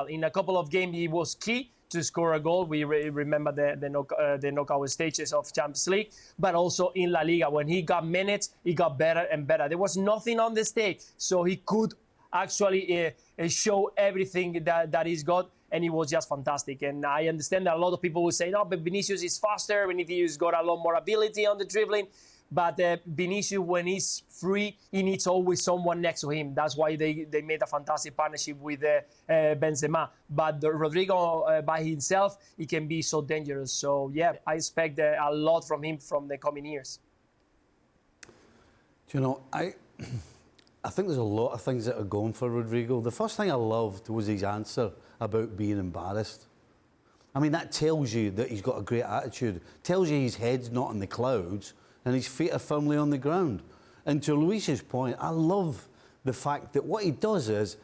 In a couple of games, he was key to score a goal. We remember the knockout stages of Champions League, but also in La Liga. When he got minutes, he got better and better. There was nothing on the stage, so he could actually show everything that he's got, and he was just fantastic. And I understand that a lot of people will say, no, but Vinicius is faster, Vinicius got a lot more ability on the dribbling. But Vinicius, when he's free, he needs always someone next to him. That's why they made a fantastic partnership with Benzema. But Rodrygo by himself, he can be so dangerous. So, yeah, I expect a lot from him from the coming years. Do you know, I think there's a lot of things that are going for Rodrygo. The first thing I loved was his answer about being embarrassed. I mean, that tells you that he's got a great attitude. Tells you his head's not in the clouds and his feet are firmly on the ground. And to Luis's point, I love the fact that what he does is,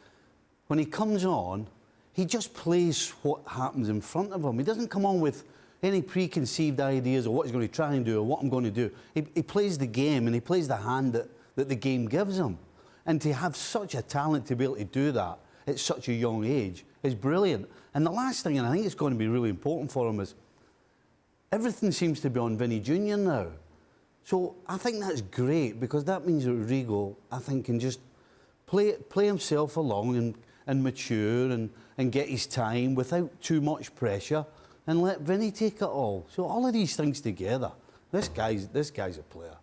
when he comes on, he just plays what happens in front of him. He doesn't come on with any preconceived ideas of what he's going to try and do or what I'm going to do. He plays the game and he plays the hand that the game gives him. And to have such a talent to be able to do that at such a young age is brilliant. And the last thing, and I think it's going to be really important for him, is everything seems to be on Vinny Jr. now. So I think that's great, because that means that Rodrygo, I think, can just play himself along and mature and get his time without too much pressure and let Vinny take it all. So all of these things together, this guy's a player.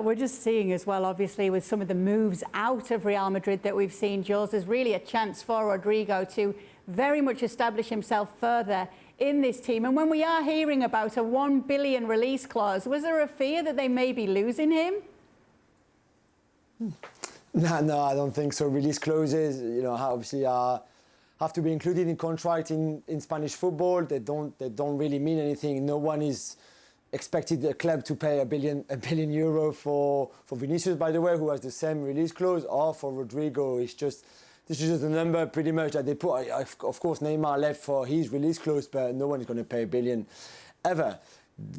We're just seeing as well, obviously, with some of the moves out of Real Madrid that we've seen, Jules, there's really a chance for Rodrygo to very much establish himself further in this team. And when we are hearing about a 1 billion release clause, was there a fear that they may be losing him? No, I don't think so. Release clauses, you know, obviously have to be included in contract in Spanish football. They don't really mean anything. No one is expected the club to pay a billion euro for Vinicius, by the way, who has the same release clause, or for Rodrygo. This is just a number pretty much that they put. Of course, Neymar left for his release clause, but no one is going to pay a billion ever.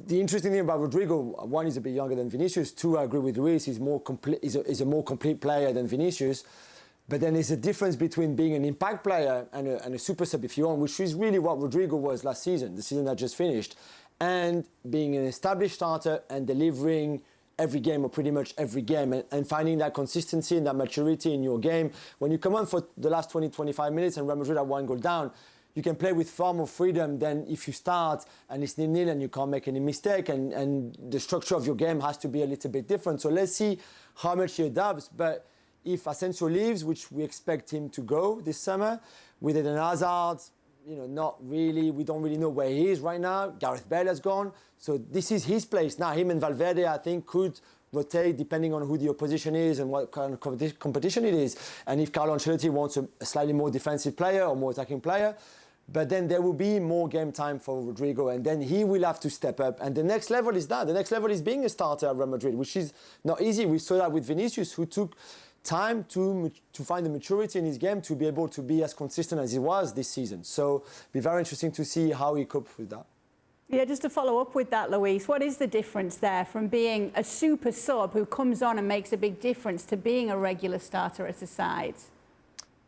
The interesting thing about Rodrygo, one, is a bit younger than Vinicius. Two, I agree with Luis, he's more complete. Is a more complete player than Vinicius. But then there's a difference between being an impact player and a super sub, if you want, which is really what Rodrygo was last season, the season that just finished, and being an established starter and delivering every game, or pretty much every game, and finding that consistency and that maturity in your game. When you come on for the last 20-25 minutes and Real Madrid are 1 goal down, you can play with far more freedom than if you start and it's 0-0 and you can't make any mistake, and the structure of your game has to be a little bit different. So let's see how much he adapts. But if Asensio leaves, which we expect him to go this summer, with Eden Hazard, you know, not really, we don't really know where he is right now. Gareth Bale has gone. So this is his place. Now him and Valverde, I think, could rotate depending on who the opposition is and what kind of competition it is. And if Carlo Ancelotti wants a slightly more defensive player or more attacking player, but then there will be more game time for Rodrygo, and then he will have to step up. And the next level is that. The next level is being a starter at Real Madrid, which is not easy. We saw that with Vinicius, who took time to find the maturity in his game to be able to be as consistent as he was this season. So it'll be very interesting to see how he copes with that. Yeah, just to follow up with that, Luis, what is the difference there from being a super sub who comes on and makes a big difference to being a regular starter at a side?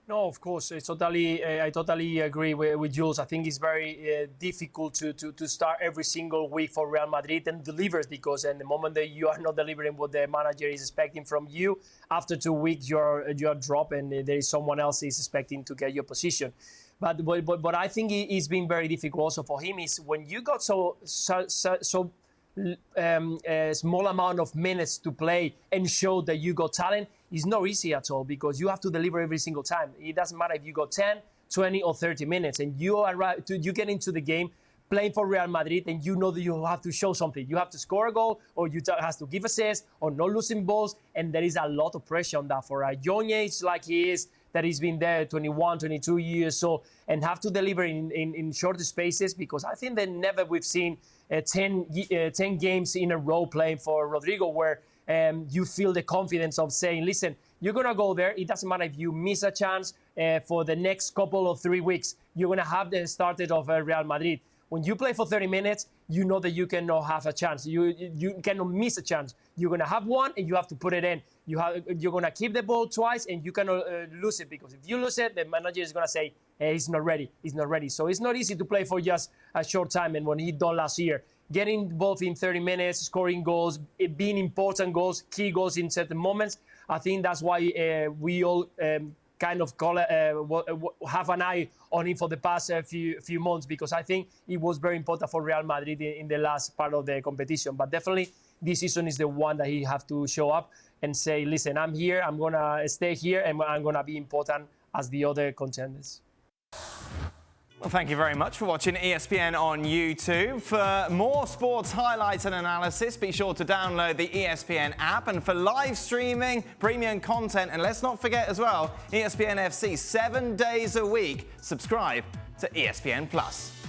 No, of course, I totally agree with Jules. I think it's very difficult to start every single week for Real Madrid and deliver, because in the moment that you are not delivering what the manager is expecting from you, after 2 weeks you're dropped and there is someone else is expecting to get your position. But I think it's been very difficult also for him is when you got so small amount of minutes to play and show that you got talent. It's not easy at all, because you have to deliver every single time. It doesn't matter if you got 10, 20 or 30 minutes and you get into the game playing for Real Madrid and you know that you have to show something. You have to score a goal, or you have to give assists, or not losing balls, and there is a lot of pressure on that for a young age like he is, that he's been there 21, 22 years so, and have to deliver in short spaces, because I think that never we've seen 10 games in a row playing for Rodrygo where you feel the confidence of saying, listen, you're going to go there. It doesn't matter if you miss a chance for the next couple of 3 weeks. You're going to have the started of Real Madrid. When you play for 30 minutes, you know that you cannot have a chance. You cannot miss a chance. You're going to have one and you have to put it in. You're going to keep the ball twice and you cannot lose it, because if you lose it, the manager is going to say, hey, he's not ready. He's not ready. So it's not easy to play for just a short time. And when he done last year, getting involved in 30 minutes, scoring goals, it being important goals, key goals in certain moments, I think that's why we all kind of have an eye on him for the past few months, because I think it was very important for Real Madrid in the last part of the competition. But definitely this season is the one that he have to show up and say, listen, I'm here, I'm going to stay here, and I'm going to be important as the other contenders. Well, thank you very much for watching ESPN on YouTube. For more sports highlights and analysis, be sure to download the ESPN app. And for live streaming, premium content, and let's not forget as well, ESPN FC 7 days a week. Subscribe to ESPN+.